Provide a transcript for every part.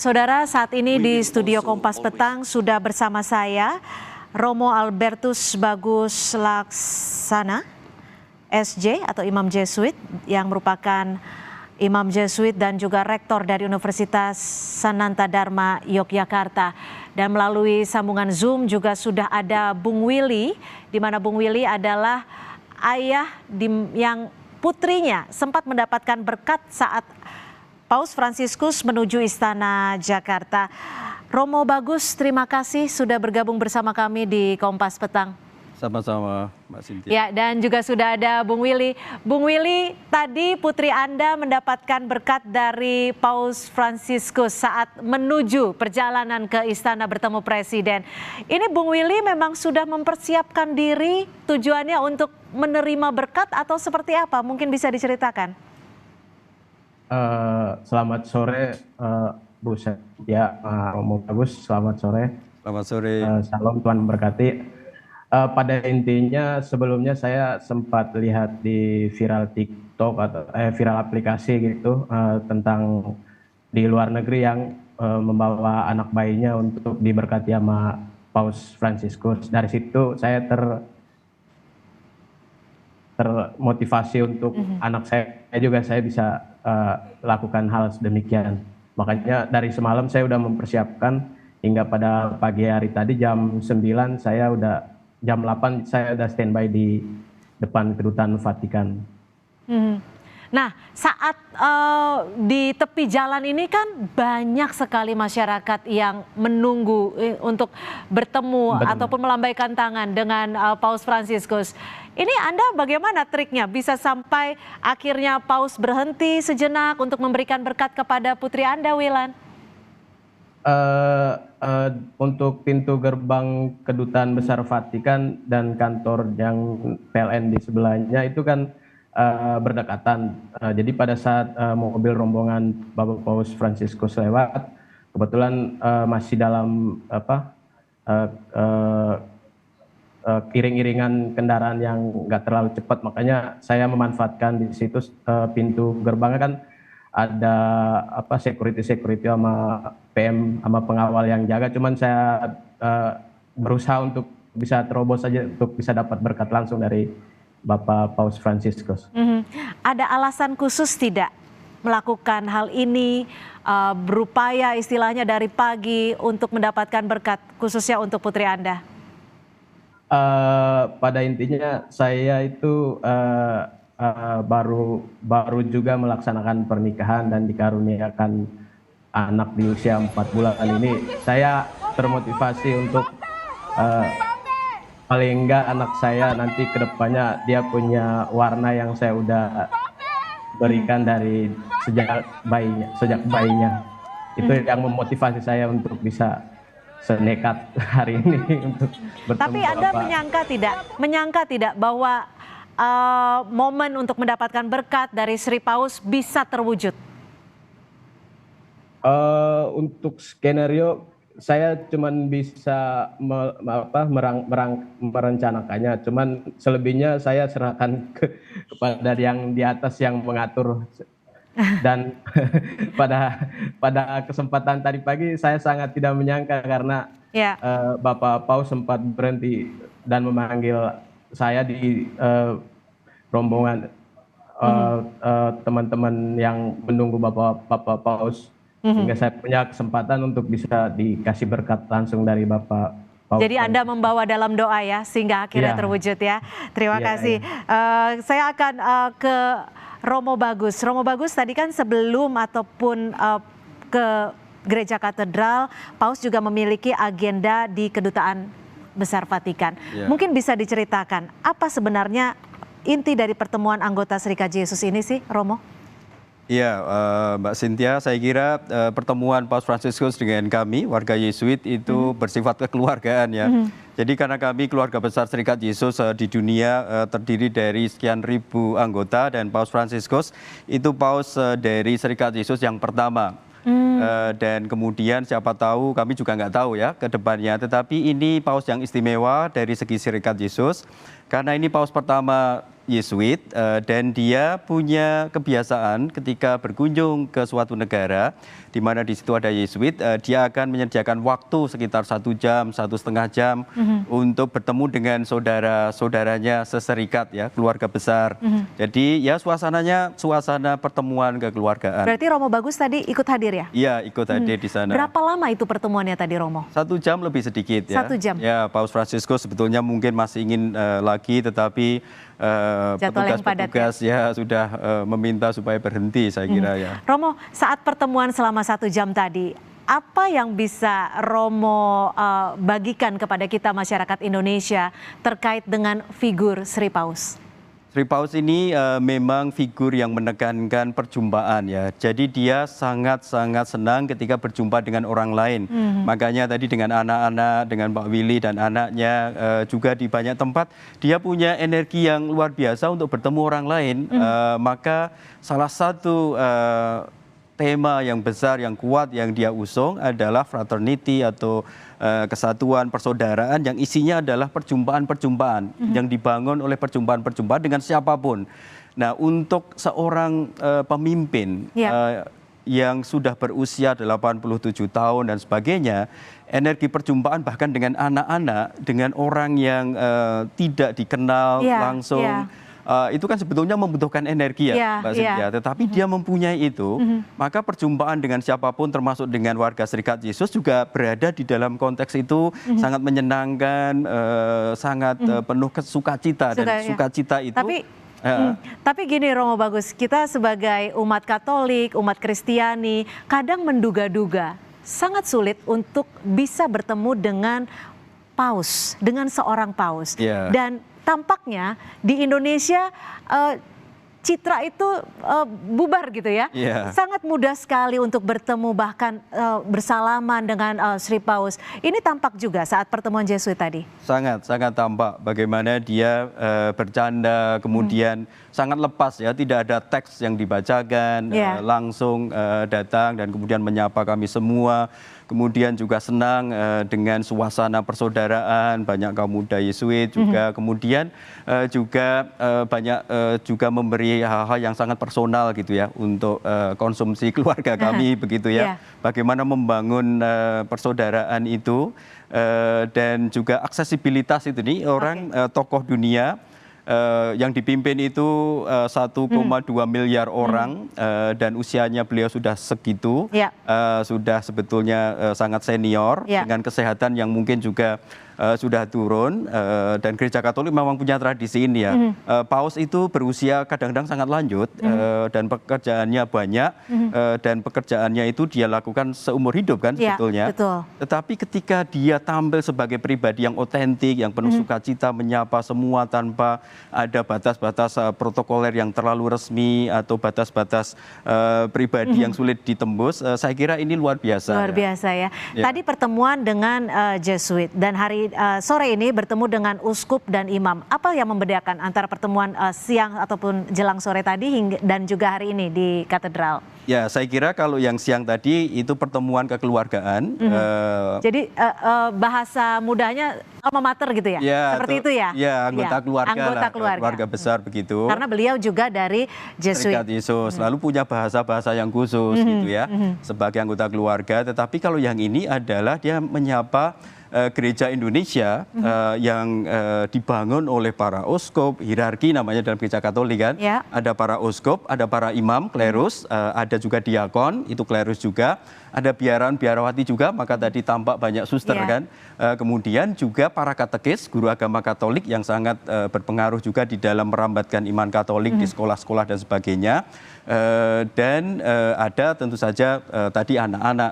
Saudara, saat ini di studio Kompas Petang sudah bersama saya Romo Albertus Bagus Laksana, SJ atau Imam Jesuit yang merupakan Imam Jesuit dan juga Rektor dari Universitas Sananta Dharma Yogyakarta. Dan melalui sambungan Zoom juga sudah ada Bung Willy, di mana Bung Willy adalah ayah yang putrinya sempat mendapatkan berkat saat Paus Fransiskus menuju Istana Jakarta. Romo Bagus, terima kasih sudah bergabung bersama kami di Kompas Petang. Sama-sama, Mbak Cynthia. Ya, dan juga sudah ada Bung Willy. Bung Willy, tadi putri Anda mendapatkan berkat dari Paus Fransiskus saat menuju perjalanan ke istana bertemu Presiden. Ini Bung Willy memang sudah mempersiapkan diri tujuannya untuk menerima berkat atau seperti apa? Mungkin bisa diceritakan. Selamat sore, Bu Cynthia, Romo Bagus. Selamat sore. Selamat sore. Salam, Tuhan memberkati. Pada intinya sebelumnya saya sempat lihat di viral TikTok atau viral aplikasi gitu tentang di luar negeri yang membawa anak bayinya untuk diberkati sama Paus Fransiskus. Dari situ saya termotivasi untuk anak saya juga saya bisa lakukan hal sedemikian. Makanya dari semalam saya udah mempersiapkan hingga pada pagi hari tadi jam 9 jam 8 saya udah standby di depan kedutaan Vatikan. Nah, saat di tepi jalan ini kan banyak sekali masyarakat yang menunggu untuk bertemu ataupun melambaikan tangan dengan Paus Fransiskus. Ini Anda bagaimana triknya bisa sampai akhirnya Paus berhenti sejenak untuk memberikan berkat kepada putri Anda, Wilan? Untuk pintu gerbang kedutaan besar Vatikan dan kantor yang PLN di sebelahnya itu kan berdekatan. Jadi pada saat mobil rombongan Bapak Paus Fransiskus lewat, kebetulan masih dalam iring-iringan kendaraan yang nggak terlalu cepat, makanya saya memanfaatkan di situ pintu gerbangnya kan ada security sama PM sama pengawal yang jaga, cuman saya berusaha untuk bisa terobos saja untuk bisa dapat berkat langsung dari Bapak Paus Fransiskus. Ada alasan khusus tidak melakukan hal ini, berupaya istilahnya dari pagi untuk mendapatkan berkat khususnya untuk putri Anda? Pada intinya saya itu baru juga melaksanakan pernikahan dan dikaruniakan anak di usia 4 bulan ini. Saya termotivasi untuk paling enggak anak saya nanti ke depannya dia punya warna yang saya udah berikan dari sejak bayinya. Itu yang memotivasi saya untuk bisa senekat hari ini untuk bertemu. Tapi Anda menyangka tidak bahwa momen untuk mendapatkan berkat dari Sri Paus bisa terwujud? Untuk skenario saya cuman bisa merencanakannya, cuman selebihnya saya serahkan kepada yang di atas yang mengatur. Dan pada kesempatan tadi pagi saya sangat tidak menyangka karena Bapak Paus sempat berhenti dan memanggil saya di rombongan teman-teman yang menunggu Bapak Paus, sehingga saya punya kesempatan untuk bisa dikasih berkat langsung dari Bapak Paus. Jadi Anda membawa dalam doa ya sehingga akhirnya terwujud ya. Terima kasih. Saya akan ke Romo Bagus. Romo Bagus, tadi kan sebelum ataupun ke Gereja Katedral, Paus juga memiliki agenda di Kedutaan Besar Vatikan. Mungkin bisa diceritakan apa sebenarnya inti dari pertemuan anggota Serikat Yesus ini sih, Romo? Iya, Mbak Cynthia, saya kira pertemuan Paus Fransiskus dengan kami, warga Yesuit itu bersifat kekeluargaan ya. Jadi karena kami keluarga besar Serikat Yesus di dunia terdiri dari sekian ribu anggota dan Paus Fransiskus itu Paus dari Serikat Yesus yang pertama. Dan kemudian siapa tahu, kami juga nggak tahu ya ke depannya, tetapi ini Paus yang istimewa dari segi Serikat Yesus karena ini Paus pertama Yesuit dan dia punya kebiasaan ketika berkunjung ke suatu negara di mana di situ ada Yesuit, dia akan menyediakan waktu sekitar 1 jam, 1,5 jam untuk bertemu dengan saudara-saudaranya seserikat ya, keluarga besar. Jadi ya suasananya suasana pertemuan kekeluargaan. Berarti Romo Bagus tadi ikut hadir ya? Iya, ikut hadir di sana. Berapa lama itu pertemuannya tadi Romo? 1 jam lebih sedikit ya. 1 jam. Ya, Paus Fransiskus sebetulnya mungkin masih ingin lagi, tetapi petugas-petugas ya sudah meminta supaya berhenti, saya kira ya. Romo, saat pertemuan selama 1 jam tadi, apa yang bisa Romo bagikan kepada kita masyarakat Indonesia terkait dengan figur Sri Paus? Sri Paus ini memang figur yang menekankan perjumpaan ya. Jadi dia sangat-sangat senang ketika berjumpa dengan orang lain. Makanya tadi dengan anak-anak, dengan Pak Willy dan anaknya juga di banyak tempat dia punya energi yang luar biasa untuk bertemu orang lain. Maka salah satu tema yang besar, yang kuat yang dia usung adalah fraternity atau kesatuan persaudaraan yang isinya adalah perjumpaan-perjumpaan yang dibangun oleh perjumpaan-perjumpaan dengan siapapun. Nah, untuk seorang pemimpin yang sudah berusia 87 tahun dan sebagainya, energi perjumpaan bahkan dengan anak-anak, dengan orang yang tidak dikenal langsung, itu kan sebetulnya membutuhkan energi ya, Mbak Cynthia. Tetapi dia mempunyai itu, maka perjumpaan dengan siapapun termasuk dengan warga Serikat Yesus juga berada di dalam konteks itu sangat menyenangkan, sangat penuh sukacita. Dan sukacita itu... Tapi gini Romo Bagus, kita sebagai umat Katolik, umat Kristiani, kadang menduga-duga sangat sulit untuk bisa bertemu dengan paus, dengan seorang paus. Dan tampaknya di Indonesia citra itu bubar gitu ya. Sangat mudah sekali untuk bertemu bahkan bersalaman dengan Sri Paus. Ini tampak juga saat pertemuan Jesuit tadi. Sangat tampak bagaimana dia bercanda, kemudian sangat lepas ya, tidak ada teks yang dibacakan, langsung datang dan kemudian menyapa kami semua. Kemudian juga senang dengan suasana persaudaraan, banyak kaum muda Yesuit juga. Kemudian juga banyak juga memberi hal-hal yang sangat personal gitu ya untuk konsumsi keluarga kami begitu ya. Bagaimana membangun persaudaraan itu dan juga aksesibilitas itu nih orang tokoh dunia. Yang dipimpin itu 1,2 miliar orang dan usianya beliau sudah segitu, sudah sebetulnya sangat senior dengan kesehatan yang mungkin juga sudah turun dan Gereja Katolik memang punya tradisi ini ya. Paus itu berusia kadang-kadang sangat lanjut dan pekerjaannya banyak dan pekerjaannya itu dia lakukan seumur hidup kan sebetulnya. Tetapi ketika dia tampil sebagai pribadi yang otentik, yang penuh sukacita, menyapa semua tanpa ada batas-batas protokoler yang terlalu resmi atau batas-batas pribadi yang sulit ditembus, saya kira ini luar biasa. Luar biasa ya. Tadi pertemuan dengan Jesuit dan hari sore ini bertemu dengan uskup dan imam. Apa yang membedakan antara pertemuan siang ataupun jelang sore tadi dan juga hari ini di katedral? Ya, saya kira kalau yang siang tadi itu pertemuan kekeluargaan. Jadi bahasa mudahnya alma mater gitu ya? Seperti itu ya? Ya, anggota keluarga, keluarga besar begitu. Karena beliau juga dari Jesuit. Serikat Yesus, lalu punya bahasa-bahasa yang khusus gitu ya, sebagai anggota keluarga. Tetapi kalau yang ini adalah dia menyapa gereja Indonesia yang dibangun oleh para uskup, hierarki namanya dalam gereja Katolik kan. Ada para uskup, ada para imam, klerus, ada juga diakon, itu klerus juga. Ada biaran, biarawati juga, maka tadi tampak banyak suster kan. Kemudian juga para katekis, guru agama Katolik yang sangat berpengaruh juga di dalam merambatkan iman Katolik di sekolah-sekolah dan sebagainya. Dan ada tentu saja tadi anak-anak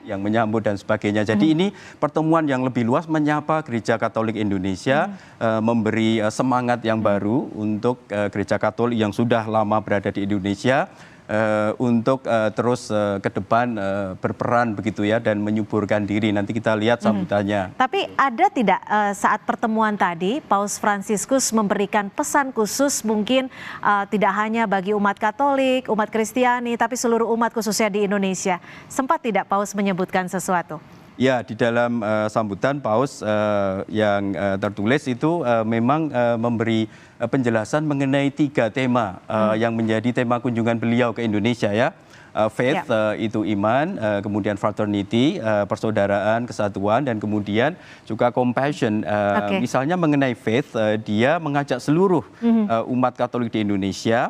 yang menyambut dan sebagainya. Jadi ini pertemuan yang lebih luas menyapa Gereja Katolik Indonesia, memberi semangat yang baru untuk Gereja Katolik yang sudah lama berada di Indonesia. Untuk terus ke depan berperan begitu ya dan menyuburkan diri. Nanti kita lihat sambutannya. Tapi ada tidak saat pertemuan tadi Paus Fransiskus memberikan pesan khusus mungkin tidak hanya bagi umat Katolik, umat Kristiani, tapi seluruh umat khususnya di Indonesia. Sempat tidak Paus menyebutkan sesuatu? Ya, di dalam sambutan Paus yang tertulis itu memang memberi penjelasan mengenai 3 tema yang menjadi tema kunjungan beliau ke Indonesia ya. Faith itu iman, kemudian fraternity, persaudaraan, kesatuan, dan kemudian juga compassion. Misalnya mengenai faith, dia mengajak seluruh umat Katolik di Indonesia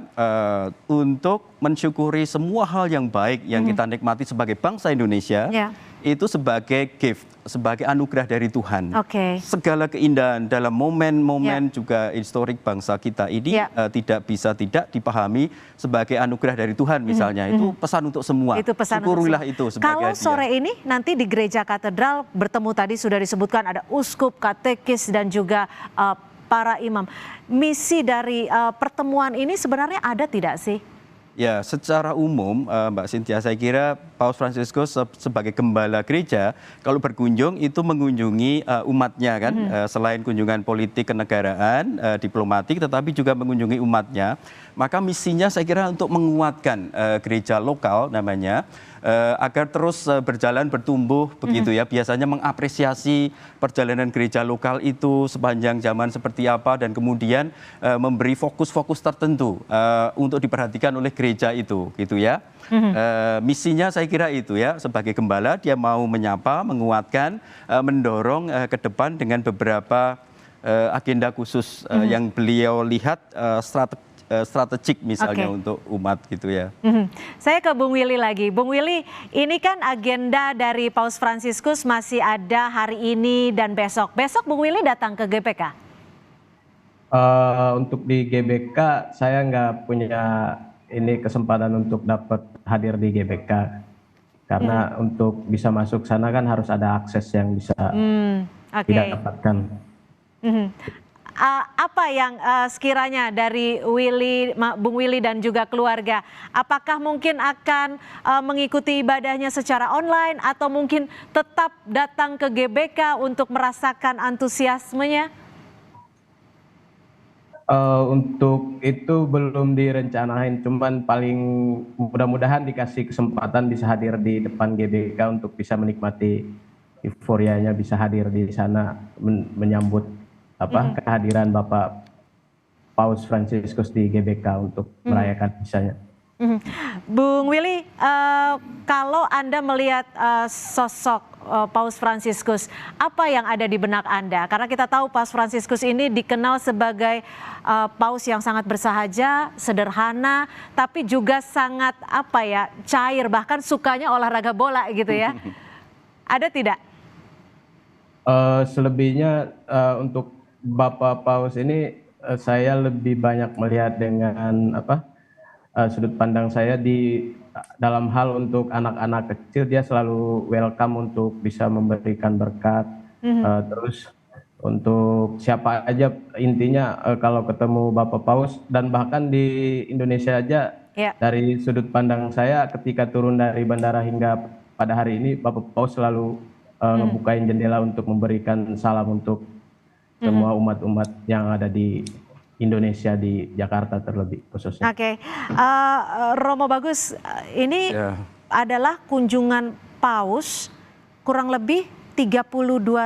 untuk mensyukuri semua hal yang baik yang kita nikmati sebagai bangsa Indonesia. Itu sebagai gift, sebagai anugerah dari Tuhan. Segala keindahan dalam momen-momen juga historik bangsa kita ini tidak dipahami sebagai anugerah dari Tuhan misalnya. Itu pesan untuk semua. Itu pesan Syukurilah itu sebagai Kalau sore ini nanti di Gereja Katedral bertemu tadi sudah disebutkan ada uskup, katekis, dan juga para imam. Misi dari pertemuan ini sebenarnya ada tidak sih? Ya, secara umum Mbak Cynthia, saya kira Paus Fransiskus sebagai gembala gereja kalau berkunjung itu mengunjungi umatnya kan, selain kunjungan politik kenegaraan, diplomatik, tetapi juga mengunjungi umatnya. Maka misinya saya kira untuk menguatkan gereja lokal namanya, agar terus berjalan bertumbuh begitu ya. Biasanya mengapresiasi perjalanan gereja lokal itu sepanjang zaman seperti apa, dan kemudian memberi fokus-fokus tertentu untuk diperhatikan oleh gereja itu gitu ya. Misinya saya kira itu ya, sebagai gembala dia mau menyapa, menguatkan, mendorong ke depan dengan beberapa agenda khusus yang beliau lihat strategik misalnya untuk umat gitu ya. Saya ke Bung Willy lagi. Bung Willy, ini kan agenda dari Paus Fransiskus masih ada hari ini dan besok. Besok Bung Willy datang ke GBK? Untuk di GBK saya nggak punya ini kesempatan untuk dapat hadir di GBK. Karena untuk bisa masuk sana kan harus ada akses yang bisa tidak dapatkan. Apa yang sekiranya dari Bung Willy dan juga keluarga, apakah mungkin akan mengikuti ibadahnya secara online atau mungkin tetap datang ke GBK untuk merasakan antusiasmenya? Untuk itu belum direncanain, cuman paling mudah-mudahan dikasih kesempatan bisa hadir di depan GBK untuk bisa menikmati euforianya, bisa hadir di sana menyambut kehadiran Bapak Paus Fransiskus di GBK untuk merayakan misanya. Bung Willy, kalau Anda melihat sosok Paus Fransiskus, apa yang ada di benak Anda? Karena kita tahu Paus Fransiskus ini dikenal sebagai paus yang sangat bersahaja, sederhana, tapi juga sangat cair, bahkan sukanya olahraga bola gitu ya. Ada tidak? Selebihnya untuk Bapak Paus ini saya lebih banyak melihat dengan sudut pandang saya di dalam hal untuk anak-anak kecil, dia selalu welcome untuk bisa memberikan berkat. Terus untuk siapa aja, intinya kalau ketemu Bapak Paus, dan bahkan di Indonesia aja dari sudut pandang saya ketika turun dari bandara hingga pada hari ini, Bapak Paus selalu ngebukain jendela untuk memberikan salam untuk semua umat-umat yang ada di Indonesia, di Jakarta terlebih khususnya. Romo Bagus, ini adalah kunjungan Paus kurang lebih 32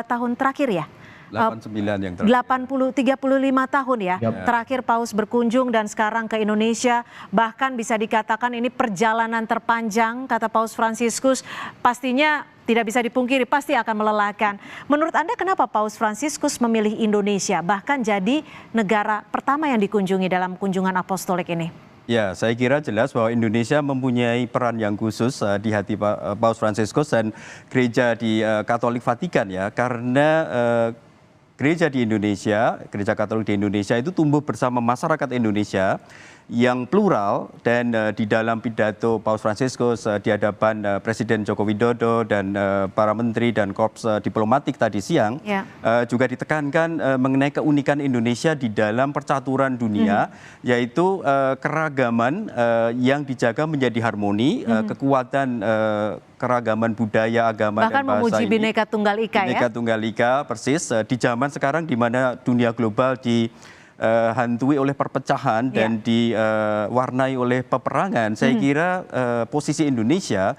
tahun terakhir ya? 89 yang terakhir. 35 tahun ya, terakhir Paus berkunjung dan sekarang ke Indonesia. Bahkan bisa dikatakan ini perjalanan terpanjang, kata Paus Fransiskus. Pastinya tidak bisa dipungkiri, pasti akan melelahkan. Menurut Anda kenapa Paus Fransiskus memilih Indonesia, bahkan jadi negara pertama yang dikunjungi dalam kunjungan apostolik ini? Ya, saya kira jelas bahwa Indonesia mempunyai peran yang khusus di hati Paus Fransiskus dan gereja di Katolik Vatikan ya, karena gereja di Indonesia, gereja Katolik di Indonesia itu tumbuh bersama masyarakat Indonesia yang plural, dan di dalam pidato Paus Fransiskus di hadapan Presiden Joko Widodo dan para menteri dan korps diplomatik tadi siang juga ditekankan mengenai keunikan Indonesia di dalam percaturan dunia, yaitu keragaman yang dijaga menjadi harmoni, kekuatan keragaman budaya, agama, bahkan dan bahasa memuji ini. Bhinneka Tunggal Ika Bhinneka Tunggal Ika, persis di zaman sekarang di mana dunia global dihantui oleh perpecahan dan diwarnai oleh peperangan. Saya kira posisi Indonesia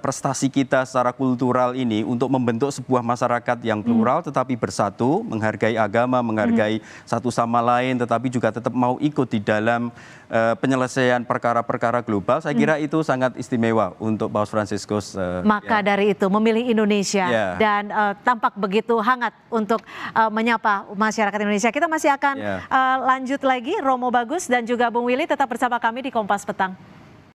prestasi kita secara kultural ini untuk membentuk sebuah masyarakat yang plural tetapi bersatu, menghargai agama, menghargai satu sama lain, tetapi juga tetap mau ikut di dalam penyelesaian perkara-perkara global. Saya kira itu sangat istimewa untuk Paus Fransiskus. Maka dari itu memilih Indonesia dan tampak begitu hangat untuk menyapa masyarakat Indonesia. Kita masih akan lanjut lagi, Romo Bagus dan juga Bung Willy tetap bersama kami di Kompas Petang.